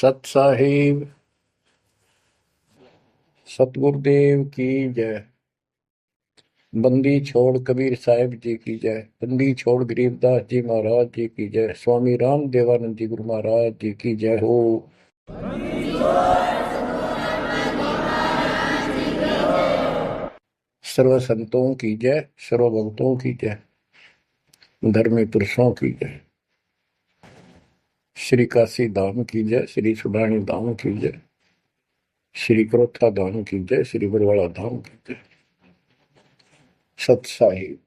सत साहिब सतगुरुदेव की जय। बंदी छोड़ कबीर साहिब जी की जय। बंदी छोड़ गरीबदास जी महाराज जी की जय। स्वामी राम देवानंद जी गुरु महाराज जी की जय हो। सर्व संतों की जय, सर्व भक्तों की जय, धर्मी पुरुषों की जय। श्री काशी धाम की जय, श्री सुडानी धाम की जय, श्री क्रोथा धाम की जय, श्री बरवाड़ा धाम की जय। सत साहिब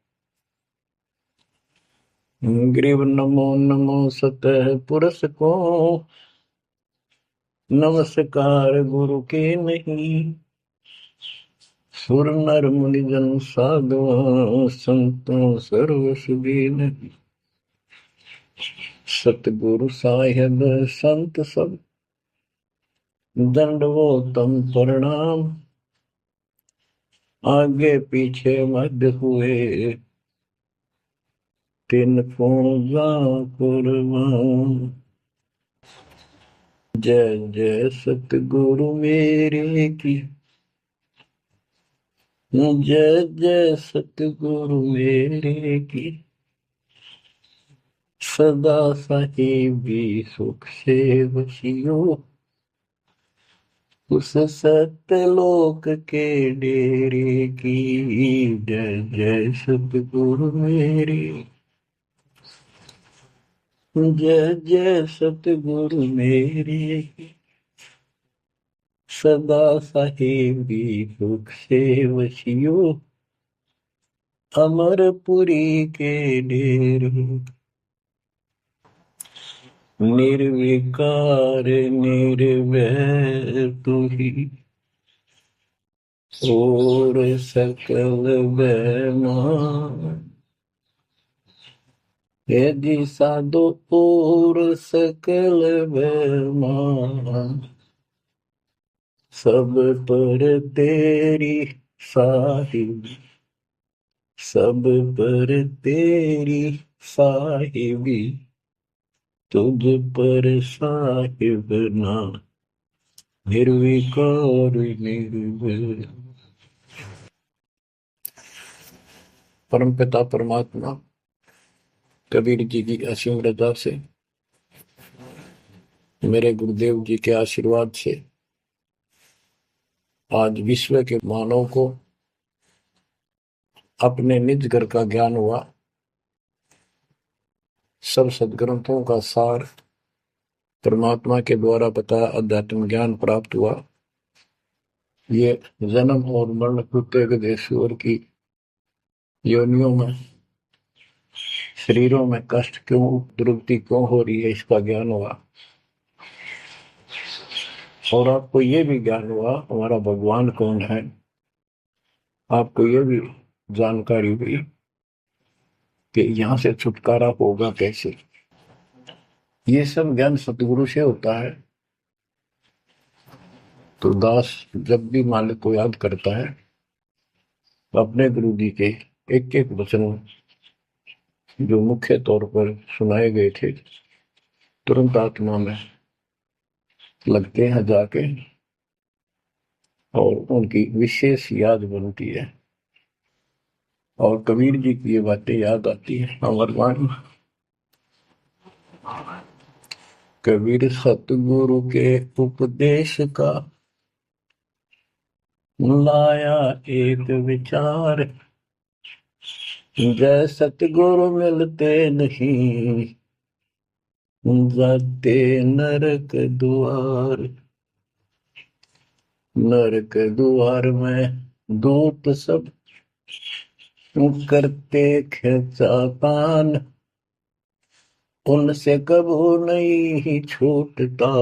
ग्रीव नमो नमो सतह पुरुष को, नमस्कार गुरु के नहीं। सुर नर मुनि जन साधु संतों सर्व सुधी नहीं। सतगुरु साहिब संत सब दंडवोतम प्रणाम। आगे पीछे मध्य हुए तिनको जा कुर्बान। जय जय सतगुरु मेरे की, जय जय सतगुरु मेरे की। सदा साहिबी सुख से वशियो, उस सत्यलोक के डेरे की। जय जय सतगुरु मेरे, जय जय सतगुरु मेरे की। सदा साहिबी सुख से वशियो, अमरपुरी के डेरे। निर्विकार निर्भय तू ही, और सकल बेमान। यदि साधो और सकल बेमान, सब पर तेरी साहिबी, सब पर तेरी साहिबी। तुझ पर साहिब ना, निर्विकार निर्भय। परमपिता परमात्मा कबीर जी की असीम रजा से, मेरे गुरुदेव जी के आशीर्वाद से आज विश्व के मानव को अपने निज घर का ज्ञान हुआ। सब सदग्रंथों का सार परमात्मा के द्वारा बताया अध्यात्म ज्ञान प्राप्त हुआ। ये जन्म और मरण प्रत्येक देशवर की योनियों में, शरीरों में कष्ट क्यों, दुर्गति क्यों हो रही है, इसका ज्ञान हुआ। और आपको ये भी ज्ञान हुआ हमारा भगवान कौन है। आपको ये भी जानकारी हुई कि यहाँ से छुटकारा होगा कैसे। ये सब ज्ञान सतगुरु से होता है। तो दास जब भी मालिक को याद करता है तो अपने गुरु जी के एक एक वचन जो मुख्य तौर पर सुनाए गए थे तुरंत आत्मा में लगते हैं जाके, और उनकी विशेष याद बनती है। और कबीर जी की ये बातें याद आती है। अमरवाणी कबीर सतगुरु के उपदेश का लाया एक विचार। जय सतगुरु मिलते नहीं, जाते नरक द्वार। नरक द्वार में दूत सब करते खिंचातान। उनसे कबू नहीं छूटता,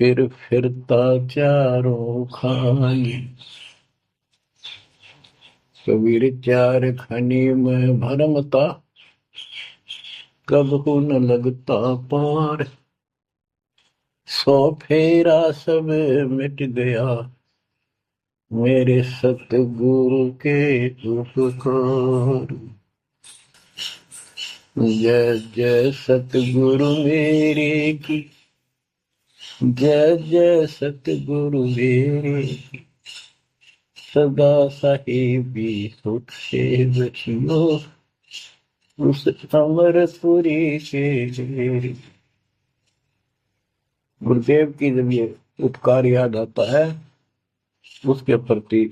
फिर फिरता चारों खानी। कबीर चार खनी में भरमता, कबहू न लगता पार। 100 फेरा सब मिट गया, मेरे सतगुरु के उपकार। जय जय सतगुरु मेरे की, जय जय सतगुरु रे, सदा साहिबी सुख से बचियो उस अमरपुरी के। गुरुदेव की जब ये उपकार याद आता है, उसके प्रति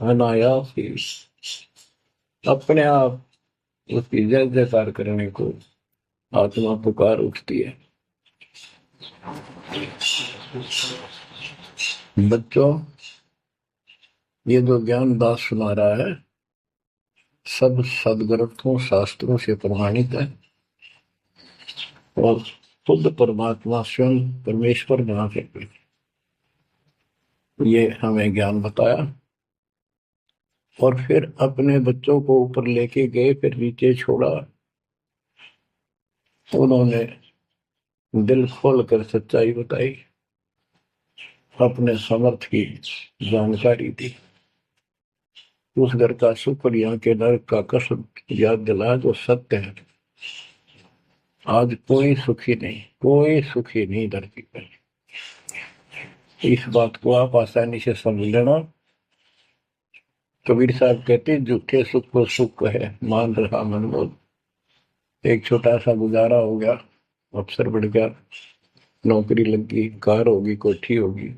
अनायास ही अपने आप उसकी जय जयकार करने को आत्मा पुकार उठती है। बच्चों, ये जो ज्ञान दास सुना रहा है सब सदग्रंथों शास्त्रों से प्रमाणित है और खुद परमात्मा स्वयं परमेश्वर बना करके ये हमें ज्ञान बताया और फिर अपने बच्चों को ऊपर लेके गए, फिर नीचे छोड़ा। उन्होंने दिल खोल कर सच्चाई बताई, अपने समर्थ की जानकारी दी, उस घर का शुक्रिया के नरक का कष्ट याद दिलाया जो सत्य है। आज कोई सुखी नहीं धरती पर। इस बात को आप आसानी से समझ लेना। कबीर साहब कहते झूठे सुख को सुख है मान रहा मनमोल। एक छोटा सा गुजारा हो गया, अफसर बढ़ गया, नौकरी लग गई, कार होगी, कोठी होगी,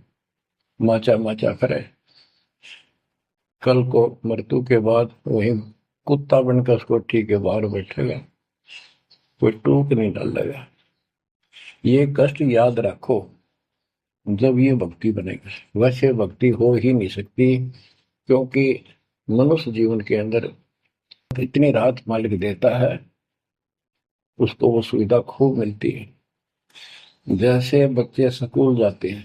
माचा माचा करे। कल को मृत्यु के बाद वही कुत्ता बनकर कोठी के बाहर बैठेगा, कोई टूक नहीं डालेगा। ये कष्ट याद रखो जब ये भक्ति बनेगी। वैसे भक्ति हो ही नहीं सकती, क्योंकि मनुष्य जीवन के अंदर इतनी राहत मालिक देता है, उसको वो सुविधा खूब मिलती है। जैसे बच्चे स्कूल जाते हैं,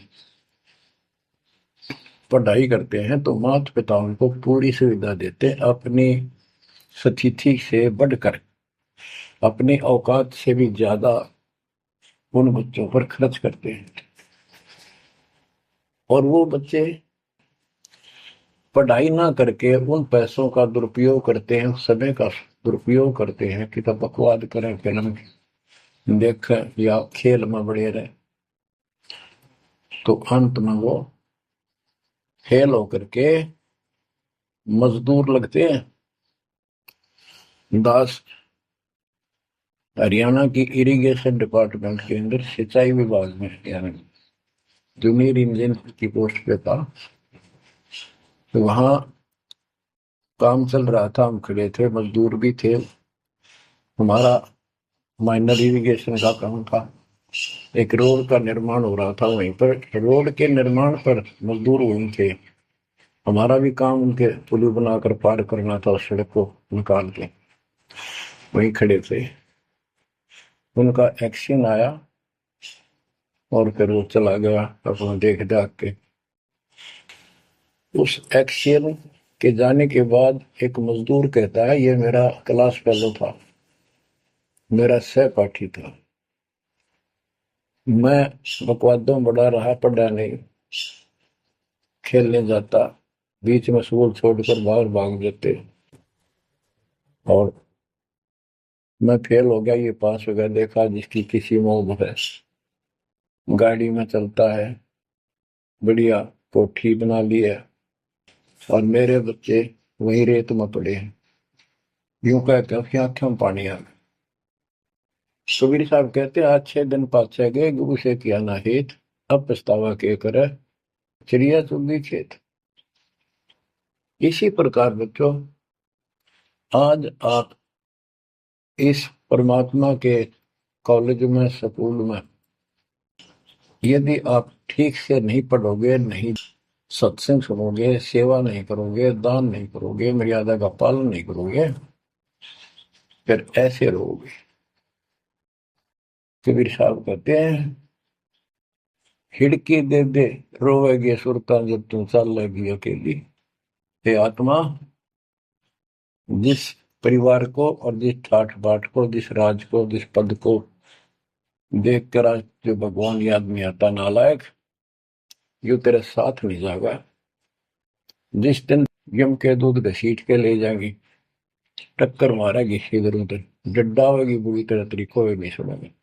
पढ़ाई करते हैं, तो माता पिता उनको पूरी सुविधा देते हैं, अपनी स्थिति से बढ़कर, अपनी औकात से भी ज्यादा उन बच्चों पर खर्च करते हैं। और वो बच्चे पढ़ाई ना करके उन पैसों का दुरुपयोग करते हैं, समय का दुरुपयोग करते हैं कि तो बकवाद करें, फिल्म देखें या खेल में बढ़े रहे, तो अंत में वो फेल होकर के मजदूर लगते हैं। दास हरियाणा की इरिगेशन डिपार्टमेंट के अंदर सिंचाई विभाग में यानी जूनियर इंजीनियर की पोस्ट पे था, तो वहां काम चल रहा था, हम खड़े थे, मजदूर भी थे। हमारा माइनर इरिगेशन का काम था। एक रोड का निर्माण हो रहा था, वहीं पर रोड के निर्माण पर मजदूर वहीं थे। हमारा भी काम उनके पुल बनाकर पार करना था, उस सड़क को निकाल के। वहीं खड़े थे, उनका एक्शन आया और फिर वो चला गया अपना देख दाख के। उस एक्शन के जाने के बाद एक मजदूर कहता है, ये मेरा क्लास फेलो था, मेरा सहपाठी था, मैं बकवादों में बड़ा रहा, पढ़ा नहीं, खेलने जाता, बीच में स्कूल छोड़कर बाहर भाग जाते और मैं फेल हो गया, ये पास हो गया। देखा जिसकी किसी मोह है, गाड़ी में चलता है, बढ़िया कोठी बना ली है, और मेरे बच्चे वही रेत में पड़े हैं। यूं कहते हैं आंखों में पानी आ गया। कबीर साहब कहते हैं, अच्छे दिन पाछे गए, गुरु से किया ना हित, अब पछतावा के करे, चिड़िया चुगी खेत। इसी प्रकार बच्चों, आज आप इस परमात्मा के कॉलेज में, स्कूल में, यदि आप ठीक से नहीं पढ़ोगे, नहीं सत्संग सुनोगे, सेवा नहीं करोगे, दान नहीं करोगे, मर्यादा का पालन नहीं करोगे, फिर ऐसे रहोगे। कबीर साहब कहते हैं, हिड़की दे दे रोवेगी सुरता जब तुम चलेगी अकेली। हे आत्मा, जिस परिवार को और जिस ठाठ बाट को, जिस राज को, जिस पद को देख कर आज जो भगवान याद नहीं आता, नालायक, यू तेरे साथ नहीं जाएगा। जिस दिन यम के दूध घसीट के ले जाएगी, टक्कर मारेगी इधर उधर, डड्डा होगी बुरी तरह, तरीको नहीं सुनेगी।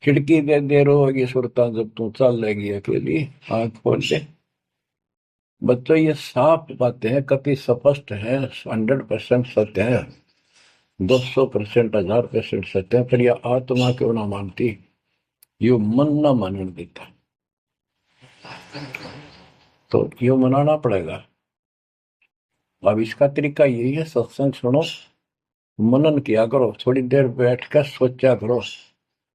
खिड़की दे दे रोगी सुरता जब तू चल लेगी अकेली, आंख खोल दे। बच्चों ये साफ बातें हैं, कति स्पष्ट है, 100% सत्य है, 200%, 1000% सत्य है। फिर यह आत्मा क्यों ना मानती, यो मन ना मानने देता, तो यो मनाना पड़ेगा। अब इसका तरीका यही है, सत्संग सुनो, मनन किया करो, थोड़ी देर बैठ कर सोचा करो।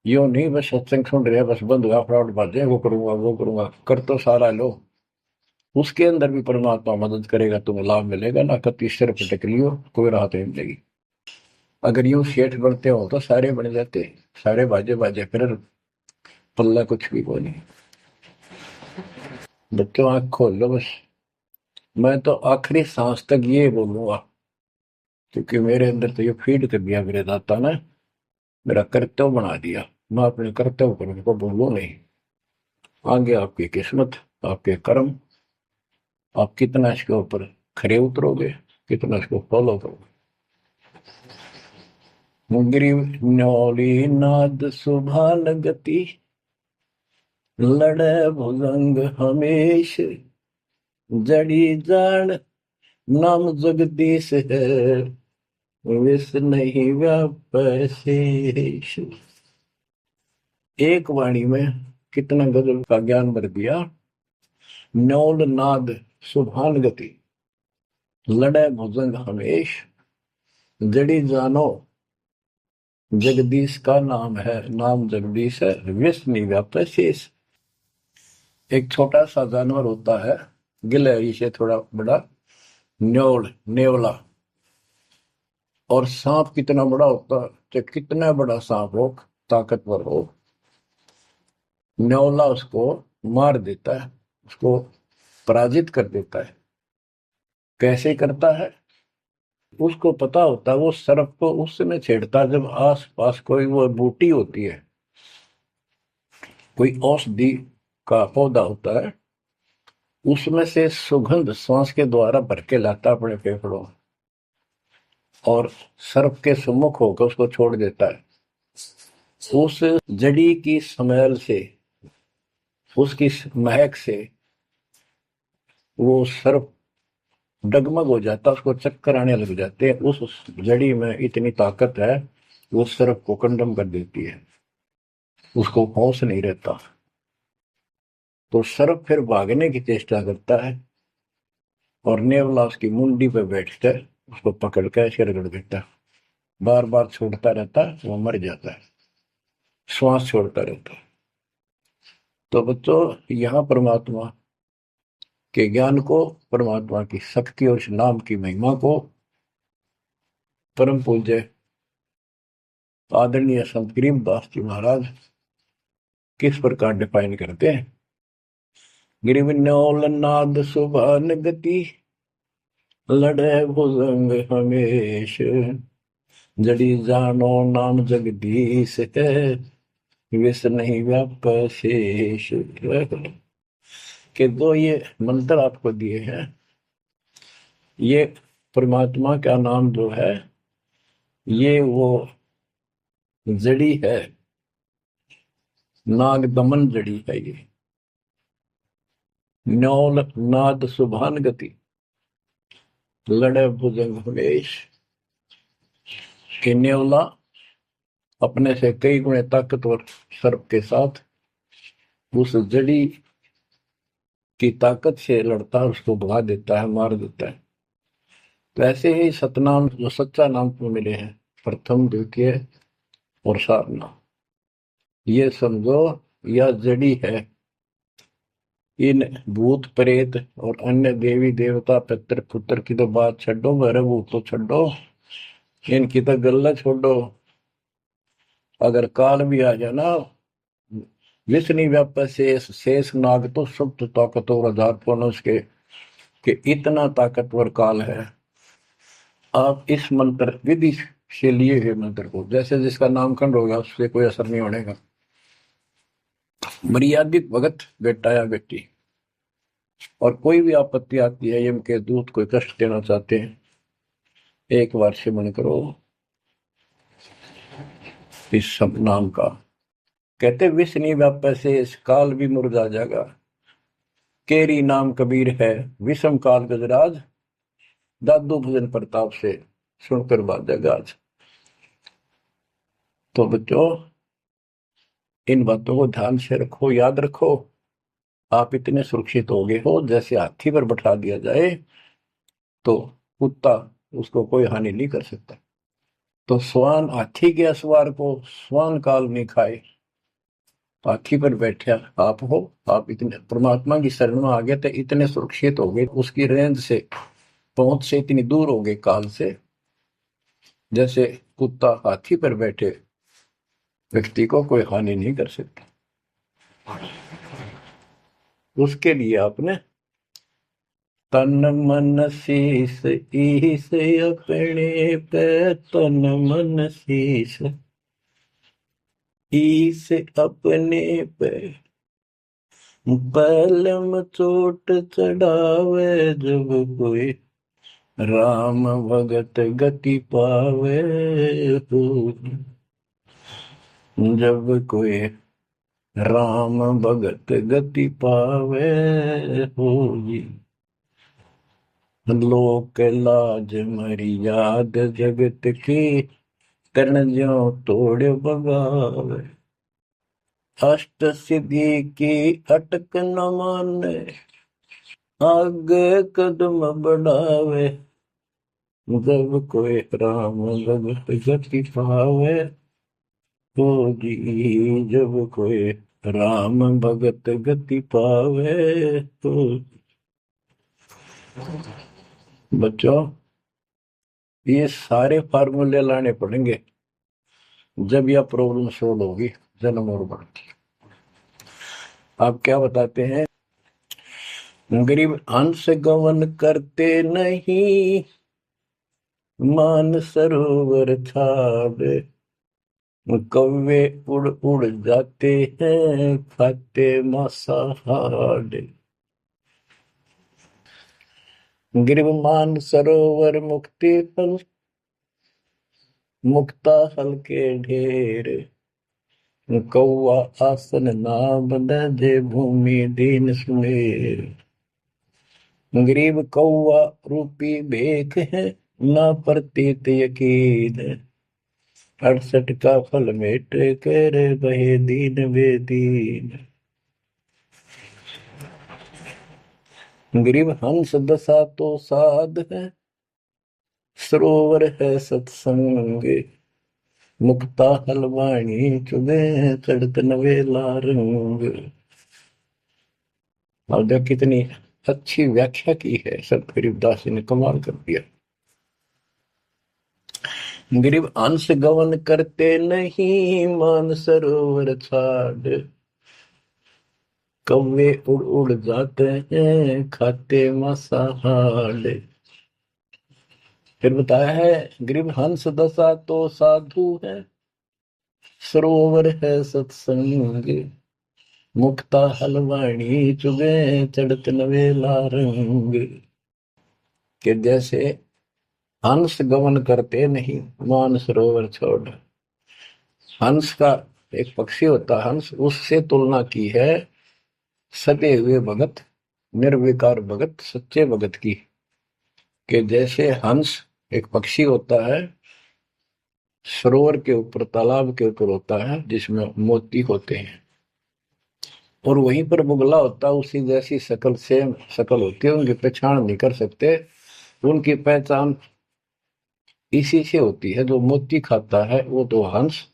यो नहीं बस सत्संग सुन रहे बस बंद हुआ फ्रॉड बातें, वो करूंगा वो करूंगा, कर तो सारा लो। उसके अंदर भी परमात्मा मदद करेगा, तुम्हें लाभ मिलेगा ना। कति सिर पटक लियो, कोई राहत नहीं मिलेगी। अगर यूं सेठ बनते हो तो सारे बन जाते, सारे बाजे बाजे, फिर पल्ला कुछ भी को नहीं। बच्चों आंख खोल लो बस। मैं तो आखिरी सांस तक ये बोलूंगा, क्योंकि मेरे अंदर तो ये फीड कर दिया मेरे दाता ने, मेरा कर्तव्य बना दिया। मैं अपने कर्तव्य पर उनको बोलूं नहीं। आगे आपकी किस्मत, आपके कर्म, आप कितना इसके ऊपर खरे उतरोगे, कितना इसको फॉलो करोगे। मुगरी न्योली नाद सुभान गति, लड़े भुजंग हमेश, जड़ी जान नाम जगदीश है, विष नहीं व्यापशेष। एक वाणी में कितना गजल का ज्ञान भर दिया। न्योल नाद सुभान गति, लड़े भुजंग हमेश, जड़ी जानो जगदीश का नाम है, नाम जगदीश है, विष नहीं व्यापशेष। एक छोटा सा जानवर होता है, गिलहरी से थोड़ा बड़ा, न्योल, नेवला। और सांप कितना बड़ा होता है, चाहे कितना बड़ा सांप हो, ताकतवर हो, न्योला उसको मार देता है, उसको पराजित कर देता है। कैसे करता है, उसको पता होता है। वो सर्प को उस समय छेड़ता जब आस पास कोई वो बूटी होती है, कोई औषधि का पौधा होता है, उसमें से सुगंध श्वास के द्वारा भर के लाता अपने फेफड़ों, और सर्प के सम्मुख होकर उसको छोड़ देता है। उस जड़ी की स्मेल से, उसकी महक से वो सर्प डगमग हो जाता, उसको चक्कर आने लग जाते हैं। उस जड़ी में इतनी ताकत है, वो सर्प को कंडम कर देती है, उसको होश नहीं रहता। तो सर्प फिर भागने की चेष्टा करता है, और नेवला उसकी मुंडी पे बैठकर उसको पकड़ कर ऐसे रगड़ देता है, बार बार छोड़ता रहता है, वो मर जाता है, श्वास छोड़ता रहता है। तो बच्चों, यहाँ परमात्मा के ज्ञान को, परमात्मा की शक्ति और इस नाम की महिमा को परम पूज्य आदरणीय संत गरीबदास जी महाराज किस प्रकार डिफाइन करते हैं। गिरिविन्योल नाद सुभान गति, लड़े भुजंग हमेश, जड़ी जानो नाम जगदीश है, विष नहीं व्यापशेष। के दो ये मंत्र आपको दिए हैं, ये परमात्मा का नाम जो है, ये वो जड़ी है, नाग दमन जड़ी है। ये न्योल नाद सुभान गति, लड़े भुजंग हमेश। कि न्योला अपने से कई गुणे ताकतवर सर्प के साथ उस जड़ी की ताकत से लड़ता है, उसको भगा देता है, मार देता है। तो ऐसे ही सतनाम, जो सच्चा नाम को मिले हैं, प्रथम, द्वितीय और सारनाम, ये समझो यह जड़ी है। इन भूत प्रेत और अन्य देवी देवता पितर पुत्र की तो बात छोड़ो, मेरे भूत तो छोड़ो, इनकी तो गल्ला छोड़ो। अगर काल भी आ जाए ना, विष्णु व्याप शेष, शेष नाग तो सुप्त ताकतवर आधार पुनः के, कि इतना ताकतवर काल है। आप इस मंत्र विधि से लिए हुए मंत्र को, जैसे जिसका नामकरण होगा उससे कोई असर नहीं होने का। मर्यादित भगत बेटा या बेटी, और कोई भी आपत्ति आती है, यम के दूत कोई कष्ट देना चाहते हैं, एक बार सिमरण करो इस सब नाम का, कहते विष नहीं व्यापै से इस काल भी मुरझा जाएगा, केरी नाम कबीर है विषम काल गजराज, दादू भजन प्रताप से सुनकर बाजेगा आज। तो बच्चों इन बातों को ध्यान से रखो, याद रखो। आप इतने सुरक्षित हो गए हो, जैसे हाथी पर बैठा दिया जाए तो कुत्ता उसको कोई हानि नहीं कर सकता। तो स्वान हाथी के असवार को स्वान काल में खाए, हाथी पर बैठा आप हो, आप इतने परमात्मा की शरण में आ गए थे, इतने सुरक्षित हो गए, उसकी रेंज से पहुंच से इतनी दूर हो गए काल से, जैसे कुत्ता हाथी पर बैठे व्यक्ति को कोई हानि नहीं कर सकता। उसके लिए आपने तन मन शीस ईस अपने पे, तन मन शीस ईस अपने पे, पलम चोट चढ़ावे जब कोई, राम भगत गति पावे हो, जब कोई राम भगत गति पावे हो जी। लोक लाज मर्याद जगत की, तन ज्यों तोड़ बगावे, अष्ट सिद्धि की अटक न माने, आगे कदम बढ़ावे, जब कोई राम भगत गति पावे हो जी, जब कोई राम भगत गति पावे तो। बच्चों ये सारे फार्मूले लाने पड़ेंगे जब यह प्रॉब्लम सोल्व होगी जन्म और मरण की। आप क्या बताते हैं, गरीब अंश गवन करते नहीं, मान सरोवर छाड़े, कौवे उड़ उड़ जाते हैं खाते मांसाहार। गिरव मान सरोवर मुक्ति फल, मुक्ता हल के ढेर, कौआ आसन ना बंधे भूमि दीन सुमेर। गरीब कौआ रूपी भेख है, ना प्रतीत यकीन, 68 का फल मेट कर बहे दीन बेदीन। गरीब हंस दशा तो साध है, सरोवर है सत्संग, मुक्ता हलवाणी चुबे चढ़त नवेला रंग। और देख कितनी अच्छी व्याख्या की है संत गरीबदास जी ने, कमाल कर दिया। गरीब अंश गवन करते नहीं, मान सरोवर छाड़, कौवे उड़ उड़ जाते हैं खाते मांसाहार। फिर बताया है, गरीब हंस दशा तो साधु है, सरोवर है सत्संग, मुक्ता हलवाणी चुगे चढ़त नवेला रंग। कि जैसे हंस गमन करते नहीं, मान सरोवर छोड़। हंस का एक पक्षी होता है हंस, उससे तुलना की है सदे हुए भगत, निर्विकार भगत, सच्चे भगत की। कि जैसे हंस एक पक्षी होता है, सरोवर के ऊपर तालाब के ऊपर होता है जिसमें मोती होते हैं, और वहीं पर बुगला होता है, उसी जैसी शकल सेम शकल होती है, उनकी पहचान नहीं कर सकते। उनकी पहचान इसी से होती है, जो मोती खाता है वो तो हंस,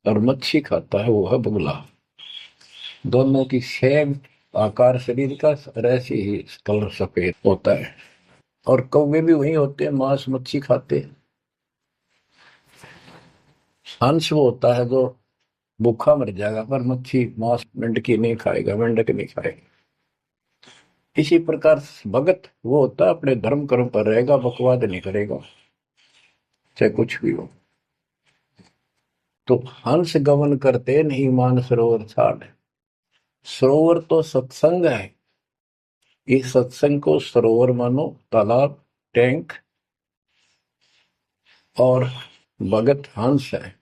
और मच्छी खाता है वो है बुगला। दोनों की सेम आकार शरीर का, ऐसे ही कलर सफेद होता है। और कौवे भी वही होते हैं, मांस मच्छी खाते हैं। हंस वो होता है जो भूखा मर जाएगा, पर मच्छी मांस मेंढकी नहीं खाएगा, मेंढक नहीं खाएगा। इसी प्रकार भगत वो होता है अपने धर्म कर्म पर रहेगा, बकवाद नहीं करेगा चाहे कुछ भी हो। तो हंस गमन करते नहीं, मान सरोवर छाड़। सरोवर तो सत्संग है, इस सत्संग को सरोवर मानो, तालाब, टैंक, और भगत हंस है।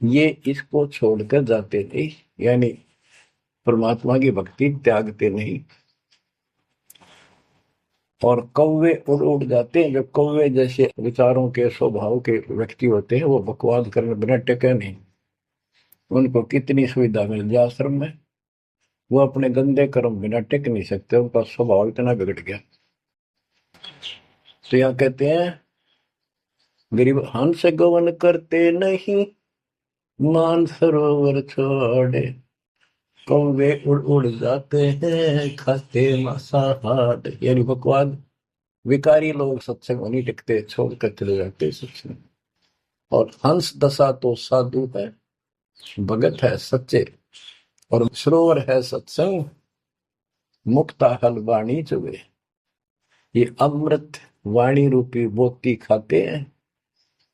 ये इसको छोड़कर जाते नहीं, यानी परमात्मा की भक्ति त्यागते नहीं। और कौवे उड़ उड़ जाते हैं। जो कौवे जैसे विचारों के स्वभाव के व्यक्ति होते हैं, वो बकवाद करने बिना टेके नहीं। उनको कितनी सुविधा मिल जाए आश्रम में, वो अपने गंदे कर्म बिना टेक नहीं सकते। उनका स्वभाव इतना बिगड़ गया। तो यहाँ कहते हैं, गरीब हंस गवन करते नहीं, मान सरोवर छोड़े, कौवे उड़ उड़ जाते हैं, खाते मांसाहार। यानी बकवाद विकारी लोग सत्संग नहीं टिकते, छोड़कर चले जाते सत्संग। और हंस दशा तो साधु है, भगत है सच्चे, और सरोवर है सत्संग, मुक्ता हल वाणी चुगे। ये अमृत वाणी रूपी मोती खाते हैं,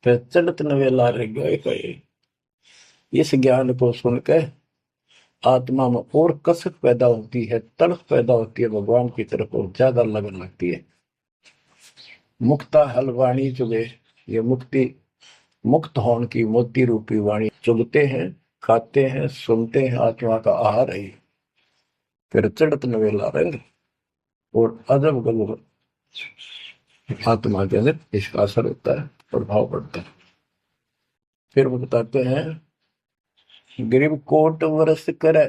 फिर चलत नवेला रह गए। इस ज्ञान को सुनकर आत्मा में और कसक पैदा होती है, तड़प पैदा होती है भगवान की तरफ, और ज्यादा लगन लगती है। मुक्ता हल वाणी चुगे, ये मुक्ति मुक्त होने की मोती रूपी वाणी चुगते हैं, खाते हैं, सुनते हैं, आत्मा का आहार है। फिर चढ़त नवेला रंग, और अजब गजब आत्मा के अंदर इसका असर होता है, प्रभाव पड़ता है। फिर वो बताते हैं, गरीब कोट वर्ष करे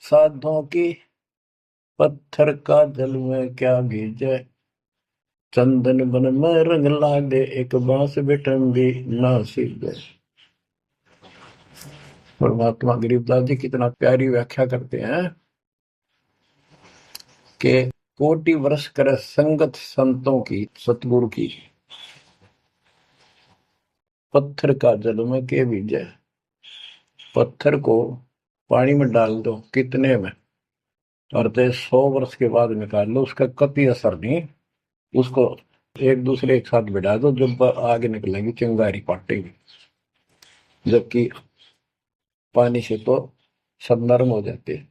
साधों की, पत्थर का जल में क्या भीजे, चंदन बन में रंग लागे, एक बांस बिटन भी ना सीधे। परमात्मा गरीबदास जी कितना प्यारी व्याख्या करते हैं कि कोटि वर्ष करे संगत संतों की, सतगुरु की, पत्थर का जल में के भीजे। पत्थर को पानी में डाल दो कितने में, और 100 वर्ष के बाद निकाल लो, उसका कभी असर नहीं। उसको एक दूसरे एक साथ बिठा दो, जब आगे निकलेंगी चिंगारी पाटेगी, जबकि पानी से तो सब नरम हो जाते हैं।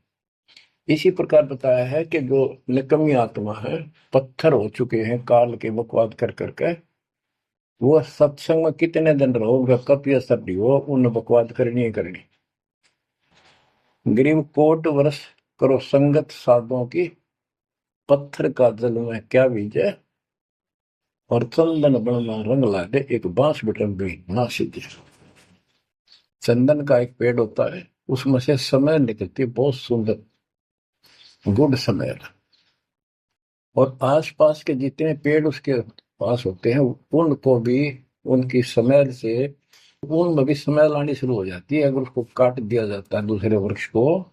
इसी प्रकार बताया है कि जो निकम्मी आत्मा है, पत्थर हो चुके हैं काल के बकवाद कर करके, वो सत्संग में कितने दिन रहो, उनका कभी असर नहीं हो, उन बकवाद करनी ही करनी। गरीब कोट वर्ष करो संगत साधुओं की, पत्थर का जल में क्या बीजे, और चंदन बन में रंग ला दे, एक बांस बिटन भी ना सीधे। चंदन का एक पेड़ होता है, उसमें से समय निकलती है, बहुत सुंदर गुड समय। और आसपास के जितने पेड़ उसके पास होते हैं, उनको भी उनकी स्मेल से उनमें भी स्मेल आनी शुरू हो जाती है। अगर उसको काट दिया जाता है दूसरे वृक्ष को,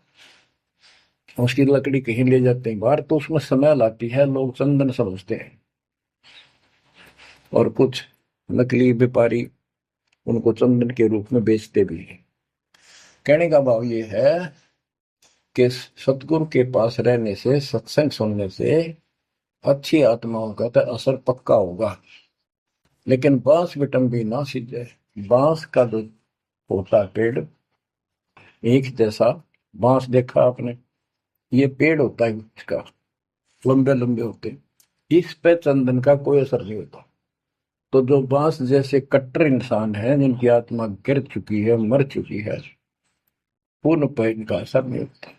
उसकी लकड़ी कहीं ले जाते हैं बाहर, तो उसमें स्मेल आती है, लोग चंदन समझते हैं। और कुछ नकली व्यापारी उनको चंदन के रूप में बेचते भी हैं। कहने का भाव ये है कि सतगुरु के पास रहने से, सत्संग सुनने से अच्छी आत्माओं का तो असर पक्का होगा। लेकिन बांस बिटम भी ना सीधे। बांस का जो होता है पेड़, एक जैसा बांस देखा आपने, ये पेड़ होता है इसका, लंबे लंबे होते हैं, इस पे चंदन का कोई असर नहीं होता। तो जो बांस जैसे कट्टर इंसान है, जिनकी आत्मा गिर चुकी है, मर चुकी है, पूर्ण पे इनका असर नहीं होता।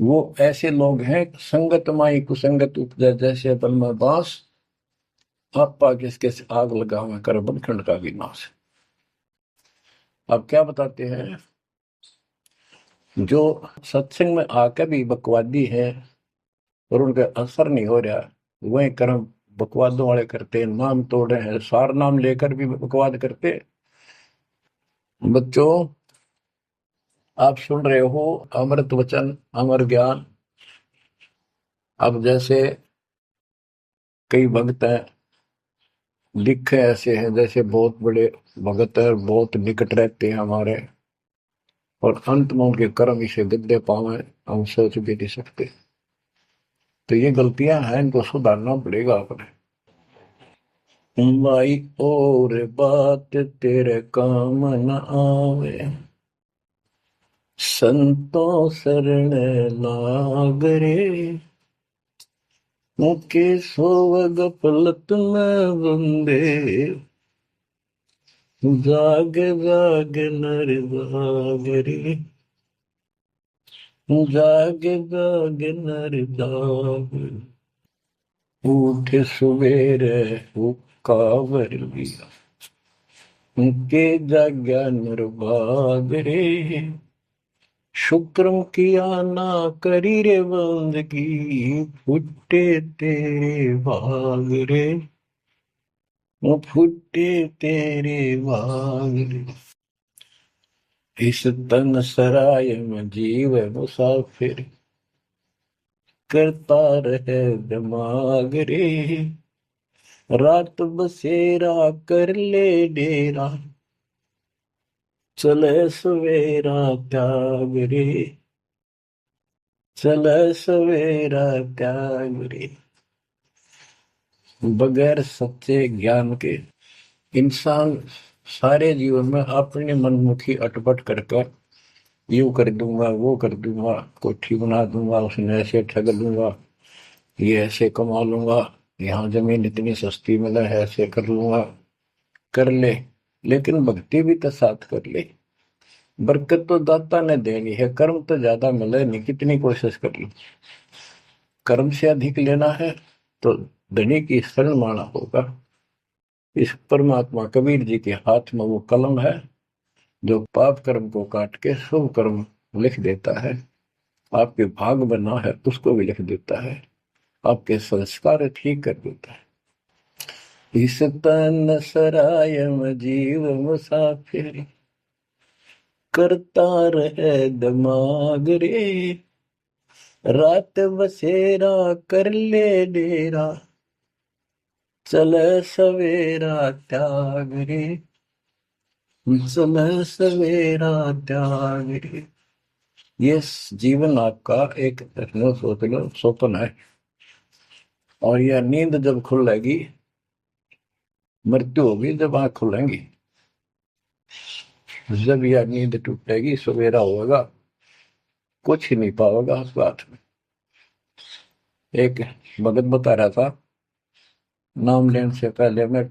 वो ऐसे लोग हैं, संगत माई कुसंगत उपजा, जैसे बन में बांस, आपा किसके आग लगावे कर बनखंड का विनाश। अब क्या बताते हैं, जो सत्संग में आकर भी बकवादी है और उनका असर नहीं हो रहा, वही कर्म बकवादों वाले करते हैं, नाम तोड़ रहे हैं, सार नाम लेकर भी बकवाद करते हैं। बच्चों, आप सुन रहे हो अमृत वचन, अमर ज्ञान। अब जैसे कई भक्त हैं, लिखे ऐसे हैं जैसे बहुत बड़े भगत है, बहुत निकट रहते हैं हमारे, और अंत में उनके कर्म इसे गद्दे पावे, हम सोच भी नहीं सकते। तो ये गलतियां हैं, इनको सुधारना पड़ेगा अपने। भाई और बात तेरे काम न आवे, संतों शरण लाग रे, मुके सोवग पलत में बंदे, जाग जाग नर जाग रे, जाग जाग नर जाग, उठ सवेरे हुक्कावर लिया, के जाग्या नर भाग रे, शुक्रम किया ना करी रे बंदगी, फुटे तेरे भाग रे, वो फुटे तेरे भाग रे। इस तन सराय में जीव मुसाफिर, करता रहे दिमाग रे, रात बसेरा कर ले डेरा, चले सवेरा त्याग रे, चले सवेरा त्याग रे। बगैर सच्चे ज्ञान के इंसान सारे जीवन में अपनी मनमुखी अटपट कर यूं कर दूंगा, वो कर दूंगा, कोठी बना दूंगा, उसने ऐसे ठग लूंगा, ये ऐसे कमा लूंगा, यहाँ जमीन इतनी सस्ती मिला है, ऐसे कर लूंगा, कर ले। लेकिन भक्ति भी तो साथ कर ले। बरकत तो दाता ने देनी है, कर्म तो ज्यादा मिले नहीं, कितनी कोशिश कर लो। कर्म से अधिक लेना है तो धनी की शरण माना होगा। इस परमात्मा कबीर जी के हाथ में वो कलम है जो पाप कर्म को काट के शुभ कर्म लिख देता है। आपके भाग बना है उसको भी लिख देता है, आपके संस्कार ठीक कर देता है। इस तन सराय में जीव मुसाफिर, करता रहे दिमाग रे, रात बसेरा कर ले डेरा, चले सवेरा त्याग रे, चले सवेरा त्याग रे। ये जीवन आपका एक सोच लो स्वप्न है, और यह नींद जब खुलेगी, मृत्यु होगी जब आंख खुलेंगी, जब यह नींद टूटेगी सवेरा होगा, कुछ ही नहीं पाओगा उस बात में। एक भगत बता रहा था, नाम लेने से पहले मैं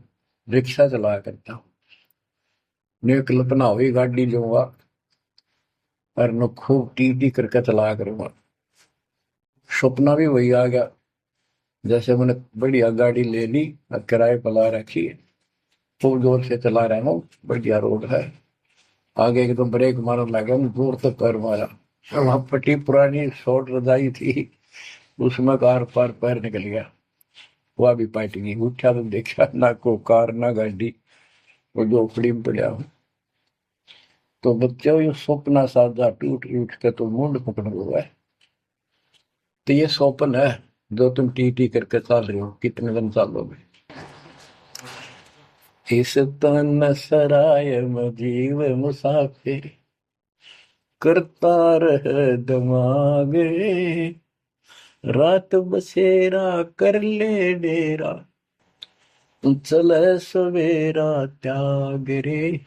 रिक्शा चलाया करता हूँ, ने कल्पना हुई गाड़ी लूंगा और न खूब टी करके चलाया करूंगा। सपना भी वही आ गया, जैसे मैंने बढ़िया गाड़ी ले ली और किराए पर ला रखी है, खूब जोर से चला रहा हूँ, बढ़िया रोड है, आगे एकदम ब्रेक मारने लगा, जोर से पैर मारा, वहां पट्टी पुरानी शॉर्ट रजाई थी, उसमें कार पार पैर निकल गया, वह भी पाट गई। उठा तो देखा ना को कार ना गाड़ी, वो झोपड़ी में पड़ा हूँ। तो बच्चों ये स्वप्न साजा टूट उठ के तो मुंड पकड़ हुआ है। तो ये स्वप्न है जो तुम टी करके चल रहे हो, कितने दिन चलोगे। इस तन सराय में जीव मुसाफिर, करता रहे दिमाग रे, रात बसेरा कर ले डेरा, चले सवेरा त्याग रे,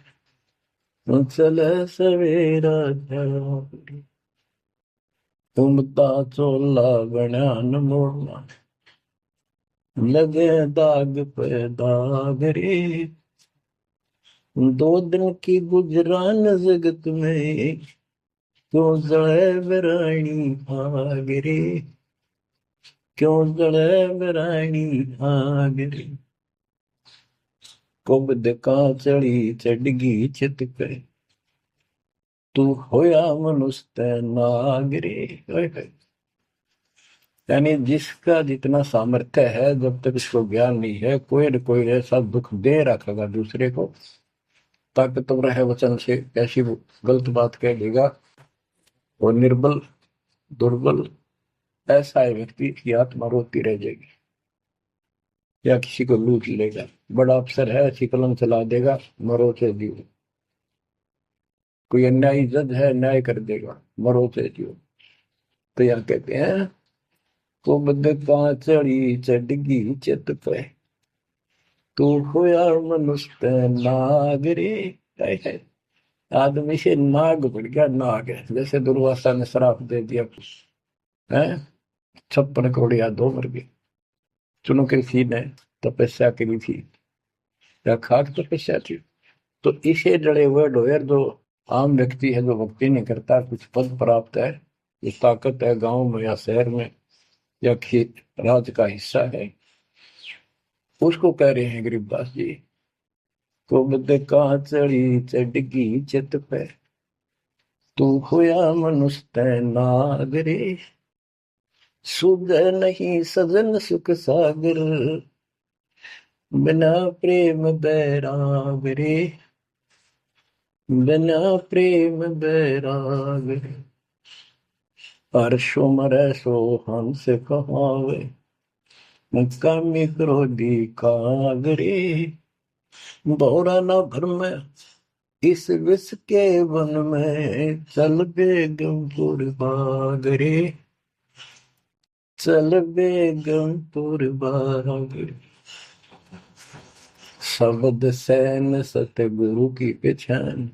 चले सवेरा त्याग रे। घूमता चोला बनियान मोड़ना, लगे दाग पे दाग रे, दो दिन की गुजरान जगत में, क्यों जड़े बरानी आग रे, क्यों जड़े बरानी आग रे। कुबद का चढ़ी चढ़गी चित पे, तू होया मनुष्य नाग रे। यानी जिसका जितना सामर्थ्य है, जब तक इसको ज्ञान नहीं है, कोई न कोई ऐसा दुख दे रखेगा दूसरे को, ताकतवर है वचन से ऐसी गलत बात कह देगा, वो निर्बल दुर्बल ऐसा है व्यक्ति की आत्मा रोती रह जाएगी, या किसी को लूट लेगा। बड़ा अफसर है, ऐसी कलम चला देगा, मरो से जियो। कोई अन्यायी जज है, न्याय कर देगा, मरो से जियो। तो यह कहते हैं, कुबद का चढ़ी चढ़गी चित पे, तू होया मनुष्य नाग रे। आदमी से नाग बढ़ गया, नाग है। जैसे दुर्वासा ने श्राप दे दिया है, 56 करोड़ या 2 मर गए। चुनो कृषि ने तपस्या करी थी, या खाक तपस्या थी, तो इसे जड़े हुए ढोयर जो आम व्यक्ति है, जो भक्ति नहीं करता, कुछ पद प्राप्त है, ये ताकत है गांव में या शहर में या राज का हिस्सा है, उसको कह रहे हैं गरीबदास जी। को बद कहाँ चढ़ी चढ़गी चित पे, तू खोया मनुष्य नागरे, सुध नहीं सजन सुख सागर, बिना प्रेम बैराग रे, बिना प्रेम बैराग रे। हर्षो मरै सो हंस कहावे, कामी क्रोधी कागरे, बहुरा न भरम इस विष के वन में, चल बेगमपुर बागरे, चल बेगमपुर बागरे। शब्द सैन सतगुरु की पहचान,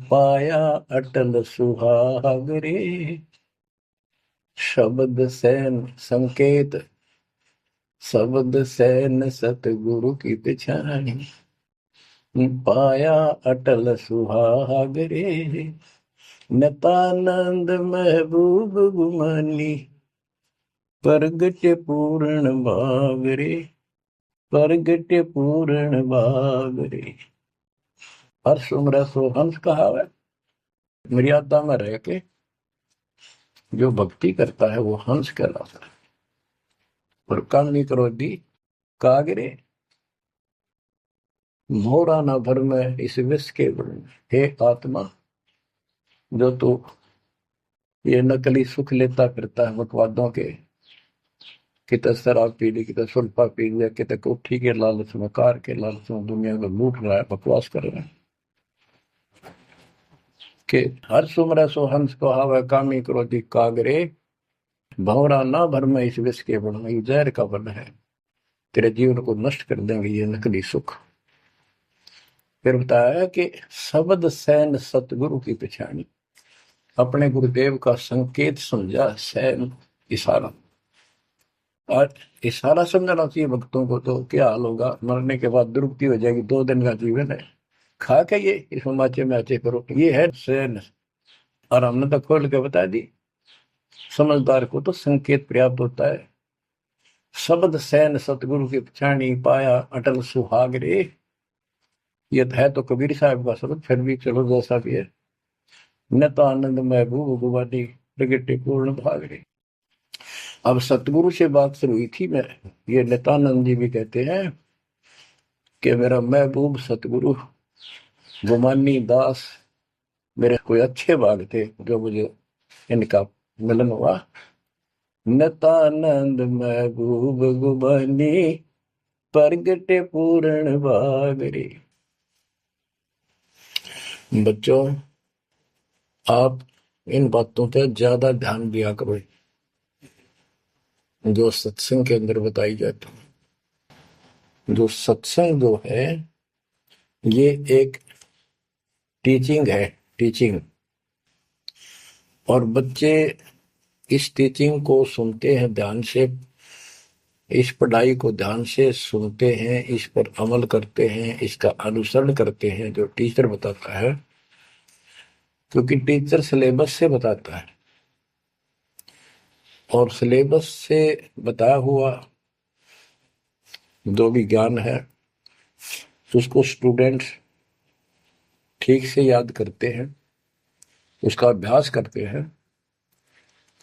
पाया अटल सुहागरे। शब्द सैन संकेत, शब्द सैन सतगुरु की पहचान, पाया अटल सुहागरे। नतानंद महबूब गुमानी, प्रगट पूर्ण भागरे, प्रगट पूर्ण भागरे। हर्ष उम्र सो हंस कहावे, मर्यादा में रह के जो भक्ति करता है वो हंस कहलाता है। और कामी क्रोधी कागरे, मोरा न भर में इस विष के गुण। हे आत्मा, जो तू ये नकली सुख लेता फिरता है बकवादों के, कितने शराब पी ली, कितने सुल्फा पी लिया, कितने कोठी के लालच में, कार के लालच में दुनिया को लूट रहा है, बकवास कर रहा है कि हर सुमर सो हंस को हावे, कामी क्रोधी कागरे, भंवरा ना भर में इस विष के बन। ये जहर का बन है, तेरे जीवन को नष्ट कर देंगे ये नकली सुख। फिर बताया कि शब्द सैन सतगुरु की पहचानी, अपने गुरुदेव का संकेत समझा, सैन इशारा। और इशारा समझना चाहिए भक्तों को, तो क्या हाल होगा, मरने के बाद दुर्गति हो जाएगी। 2 दिन का जीवन है, खा के ये इस माचे में आचे करो, ये है सैन। और हमने तो खोल के बता दी, समझदार को तो संकेत पर्याप्त होता है। शब्द सैन सतगुरु की पहचानी, पाया अटल सुहागरे। ये है तो कबीर साहब का शब्द, फिर भी चलो जैसा भी है। न तो आनंद महबूब गुवानी, प्रगटे पूर्ण भागरे। अब सतगुरु से बात शुरू हुई थी, मैं ये नित्यानंद जी भी कहते हैं कि मेरा महबूब सतगुरु गुमानी दास, मेरे कोई अच्छे भाग थे जो मुझे इनका मिलन हुआ। नित्यानंद महबूब गुमानी, प्रगटे पूर्ण भागरे। बच्चों, आप इन बातों पर ज्यादा ध्यान दिया करो जो सत्संग के अंदर बताई जाती है। जो सत्संग जो है ये एक टीचिंग है, टीचिंग। और बच्चे इस टीचिंग को सुनते हैं ध्यान से, इस पढ़ाई को ध्यान से सुनते हैं, इस पर अमल करते हैं, इसका अनुसरण करते हैं जो टीचर बताता है, क्योंकि टीचर सिलेबस से बताता है और सिलेबस से बताया हुआ जो भी ज्ञान है उसको स्टूडेंट्स ठीक से याद करते हैं, उसका अभ्यास करते हैं,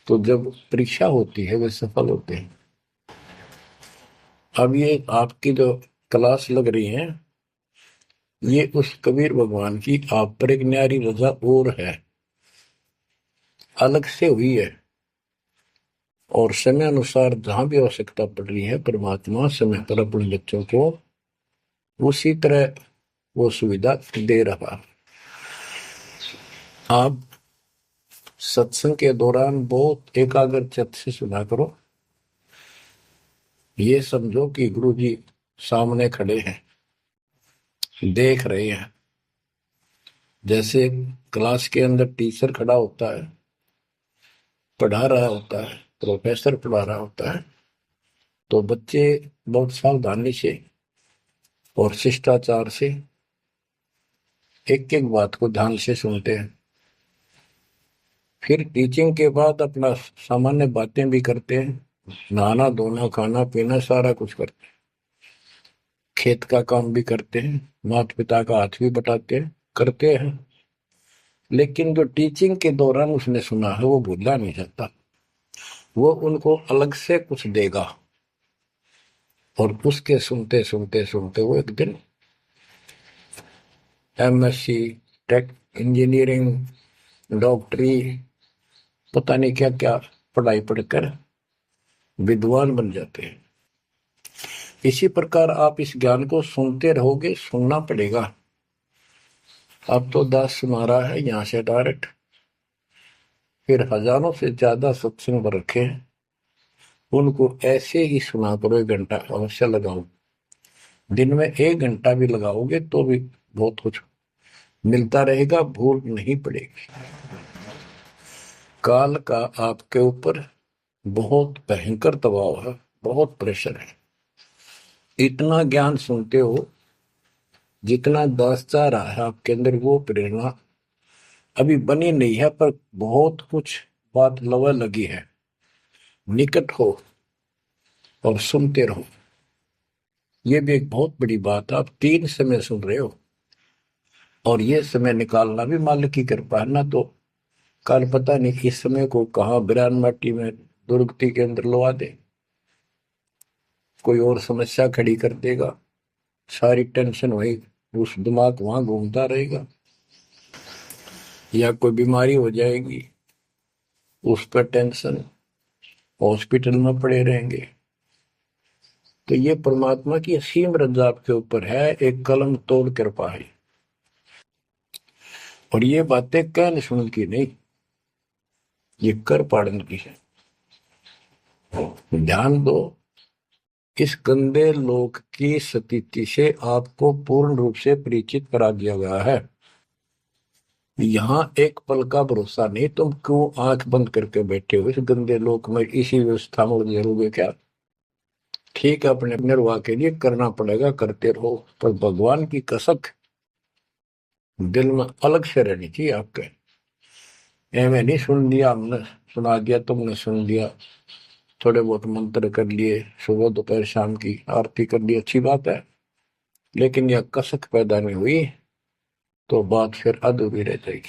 तो जब परीक्षा होती है वे सफल होते हैं। अब ये आपकी जो क्लास लग रही है, ये उस कबीर भगवान की आप पर एक न्यारी रजा और है, अलग से हुई है। और समय अनुसार जहां भी आवश्यकता पड़ रही है, परमात्मा समय पर अपने बच्चों को उसी तरह वो सुविधा दे रहा। आप सत्संग के दौरान बहुत एकाग्र चित्त से सुना करो। ये समझो कि गुरु जी सामने खड़े हैं, देख रहे हैं। जैसे क्लास के अंदर टीचर खड़ा होता है, पढ़ा रहा होता है, प्रोफेसर पढ़ा रहा होता है, तो बच्चे बहुत सावधानी से और शिष्टाचार से एक एक बात को ध्यान से सुनते हैं। फिर टीचिंग के बाद अपना सामान्य बातें भी करते हैं, नहाना धोना खाना पीना सारा कुछ करते हैं, खेत का काम भी करते हैं, माता पिता का हाथ भी बटाते हैं, करते हैं। लेकिन जो टीचिंग के दौरान उसने सुना है वो भूलना नहीं चाहता। वो उनको अलग से कुछ देगा और उसके सुनते सुनते सुनते वो एक दिन एमएससी, टेक, इंजीनियरिंग, डॉक्टरी, पता नहीं क्या क्या पढ़ाई पढ़कर विद्वान बन जाते हैं। इसी प्रकार आप इस ज्ञान को सुनते रहोगे, सुनना पड़ेगा। अब तो दास सुना रहा है यहाँ से डायरेक्ट, फिर हजारों से ज्यादा सत्संग रखे हैं, उनको ऐसे ही सुना करो। 1 घंटा अवश्य लगाओ, दिन में 1 घंटा भी लगाओगे तो भी बहुत कुछ मिलता रहेगा, भूल नहीं पड़ेगी। काल का आपके ऊपर बहुत भयंकर दबाव है, बहुत प्रेशर है। इतना ज्ञान सुनते हो, जितना दास चाह रहा है आपके अंदर वो प्रेरणा अभी बनी नहीं है, पर बहुत कुछ बात लवा लगी है। निकट हो और सुनते रहो। ये भी एक बहुत बड़ी बात है। आप 3 समय सुन रहे हो और ये समय निकालना भी मालिक की कृपा है ना। तो कल पता नहीं इस समय को कहाँ बिरान माटी में दुर्गति के अंदर लवा दे, कोई और समस्या खड़ी कर देगा, सारी टेंशन वही उस दिमाग वहां घूमता रहेगा, या कोई बीमारी हो जाएगी उस पर टेंशन, हॉस्पिटल में पड़े रहेंगे। तो ये परमात्मा की असीम रजा आपके ऊपर है, एक कलम तोड़ कृपा है। और ये बातें कहने सुन की नहीं, ये कर पाड़न की है। ध्यान दो, इस गंदे लोक की स्थिति से आपको पूर्ण रूप से परिचित करा दिया गया है। यहाँ एक पल का भरोसा नहीं, तुम क्यों आंख बंद करके बैठे हो इस गंदे लोक में, इसी व्यवस्था में उलझे रहोगे क्या? ठीक है, अपने निर्वाह के लिए करना पड़ेगा, करते रहो, पर भगवान की कसक दिल में अलग से रहनी चाहिए आपके। एवं नहीं सुन लिया हमने, सुना दिया तुमने, सुन लिया, थोड़े बहुत मंत्र कर लिए, सुबह दोपहर शाम की आरती कर ली, अच्छी बात है, लेकिन यह कसक पैदा नहीं हुई तो बात फिर अधूरी रह जाएगी।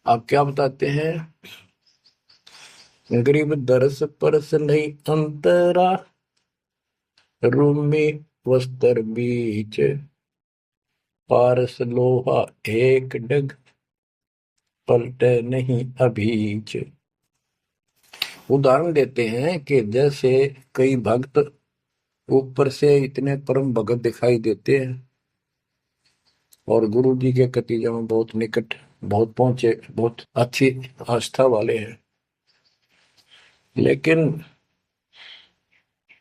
आप क्या बताते हैं? गरीब दरस परस नहीं अंतरा, रूमी वस्त्र बीच, पारस लोहा एक डग, पलटे नहीं अभीच। उदाहरण देते हैं कि जैसे कई भक्त ऊपर से इतने परम भगत दिखाई देते हैं और गुरु जी के कतीजा में बहुत निकट, बहुत पहुंचे, बहुत अच्छी आस्था वाले हैं, लेकिन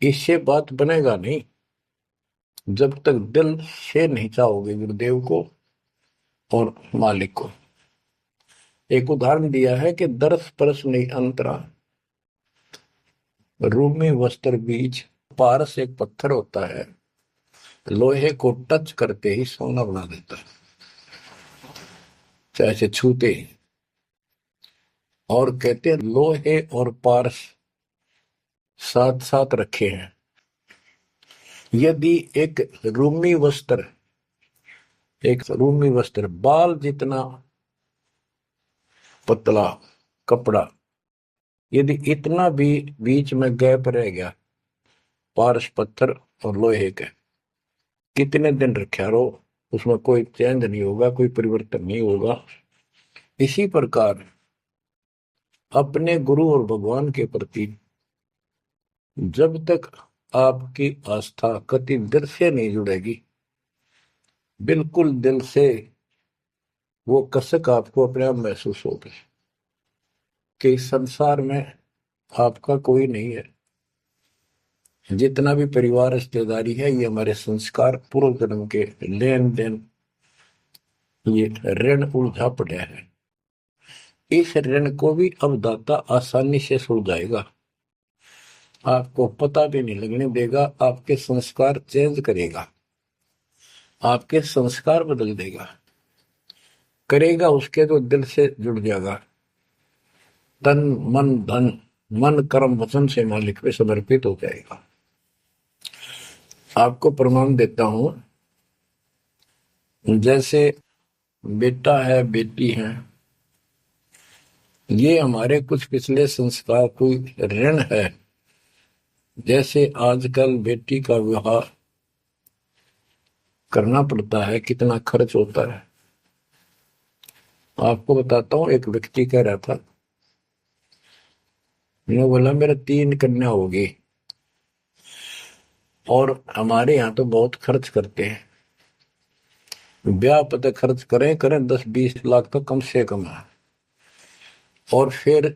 इससे बात बनेगा नहीं जब तक दिल से नहीं चाहोगे गुरुदेव को और मालिक को। एक उदाहरण दिया है कि दरस परस नहीं अंतरा, रूमी वस्त्र बीज। पारस एक पत्थर होता है, लोहे को टच करते ही सोना बना देता है, चाहे छूते ही। और कहते हैं लोहे और पारस साथ साथ रखे हैं। यदि एक रूमी वस्त्र बाल जितना पतला कपड़ा, यदि इतना भी बीच में गैप रह गया पारस पत्थर और लोहे के, कितने दिन रखा रहो, उसमें कोई चेंज नहीं होगा, कोई परिवर्तन नहीं होगा। इसी प्रकार अपने गुरु और भगवान के प्रति जब तक आपकी आस्था कति दिल से नहीं जुड़ेगी, बिल्कुल दिल से, वो कसक आपको अपने आप महसूस होगी कि इस संसार में आपका कोई नहीं है। जितना भी परिवार रिश्तेदारी है, ये हमारे संस्कार पूर्व जन्म के लेन देन, ये ऋण उलझा पड़ा है। इस ऋण को भी अब दाता आसानी से सुलझाएगा, आपको पता भी नहीं लगने देगा, आपके संस्कार चेंज करेगा। आपके संस्कार बदल देगा। करेगा उसके तो दिल से जुड़ जाएगा। तन मन धन, मन कर्म वचन से मालिक पे समर्पित हो जाएगा। आपको प्रमाण देता हूं, जैसे बेटा है बेटी है, ये हमारे कुछ पिछले संस्कार कोई ऋण है। जैसे आजकल बेटी का विवाह करना पड़ता है, कितना खर्च होता है। आपको बताता हूँ, एक व्यक्ति कह रहा था, मैंने बोला मेरा 3 कन्या होगी और हमारे यहाँ तो बहुत खर्च करते हैं, ब्याह पता खर्च करें करें 10-20 लाख तो कम से कम है। और फिर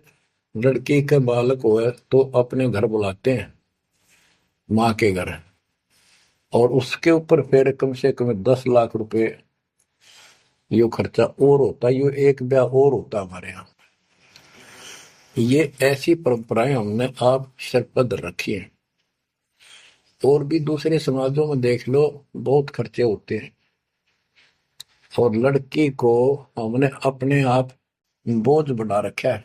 लड़की के बालक हुए तो अपने घर बुलाते हैं, माँ के घर, और उसके ऊपर फिर कम से कम 10 लाख रुपए यो खर्चा और होता है। यो एक ब्याह और होता है हमारे यहाँ। ये ऐसी परंपराएं हमने आप सिर पर धर रखी है। और भी दूसरे समाजों में देख लो, बहुत खर्चे होते हैं, और लड़की को हमने अपने आप बोझ बना रखा है।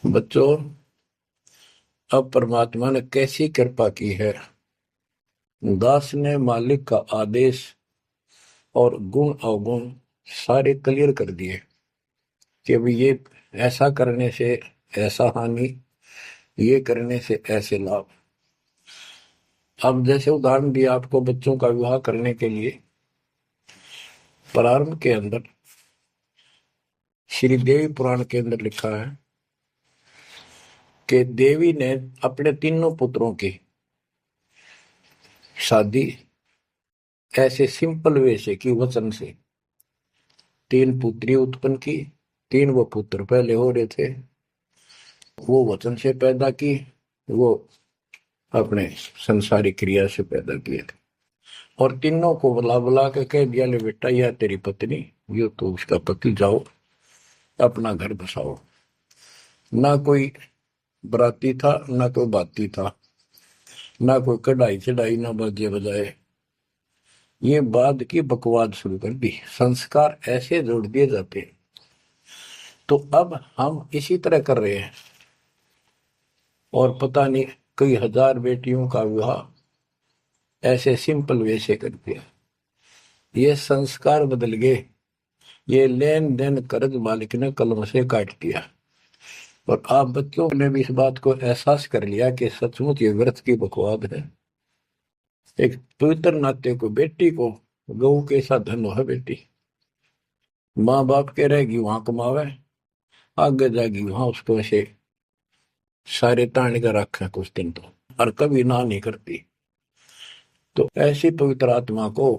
बच्चों, अब परमात्मा ने कैसी कृपा की है, दास ने मालिक का आदेश और गुण अवगुण सारे क्लियर कर दिए कि अभी ये ऐसा करने से ऐसा हानि, ये करने से ऐसे लाभ। अब जैसे उदाहरण दिया आपको बच्चों का विवाह करने के लिए, प्रारंभ के अंदर श्री देवी पुराण के अंदर लिखा है कि देवी ने अपने तीनों पुत्रों की शादी ऐसे सिंपल वे से की, वचन से। 3 पुत्री उत्पन्न की, 3 वो पुत्र पहले हो रहे थे, वो वचन से पैदा की, वो अपने संसारी क्रिया से पैदा किए थे। और तीनों को बुला बुला के कह दिया, ले बेटा यह तेरी पत्नी, ये तो उसका पति, जाओ अपना घर बसाओ। ना कोई बराती था, ना कोई बाती था, ना कोई कढ़ाई चढ़ाई, ना बाजे बजाए। ये बाद की बकवाद शुरू कर दी। संस्कार ऐसे जोड़ दिए जाते हैं। तो अब हम इसी तरह कर रहे हैं, और पता नहीं कई हजार बेटियों का विवाह ऐसे सिंपल वे से कर दिया। ये संस्कार बदल गए। ये लेन देन कर्ज मालिक ने कलम से काट दिया। और आप बच्चों ने भी इस बात को एहसास कर लिया कि सचमुच ये व्यर्थ की बकवाद है। एक पवित्र नाते को, बेटी को गऊ के साथ धन है बेटी, माँ बाप के रहेगी वहां कमावे, आगे जाएगी वहां उसको ऐसे सारे ताण कर रखे कुछ दिन तो, और कभी ना नहीं करती। तो ऐसी पवित्र आत्मा को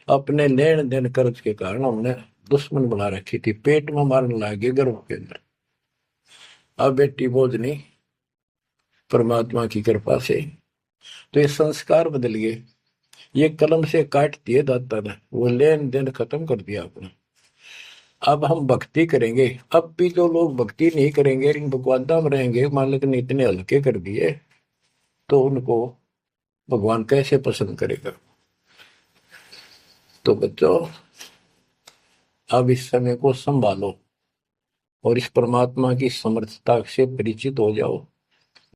अपने लेन देन कर्ज के कारण हमने दुश्मन बना रखी थी, पेट में मारने लगे गर्भ के अंदर। अब बेटी बोझ नहीं, परमात्मा की कृपा से तो ये संस्कार बदल गए। ये कलम से काट दिए दाता ने, वो लेन देन खत्म कर दिया आपने। अब हम भक्ति करेंगे। अब भी जो लोग भक्ति नहीं करेंगे, इन बकवादा में रहेंगे, मालिक ने इतने हल्के कर दिए, तो उनको भगवान कैसे पसंद करेगा। तो बच्चों, अब इस समय को संभालो और इस परमात्मा की समर्थता से परिचित हो जाओ।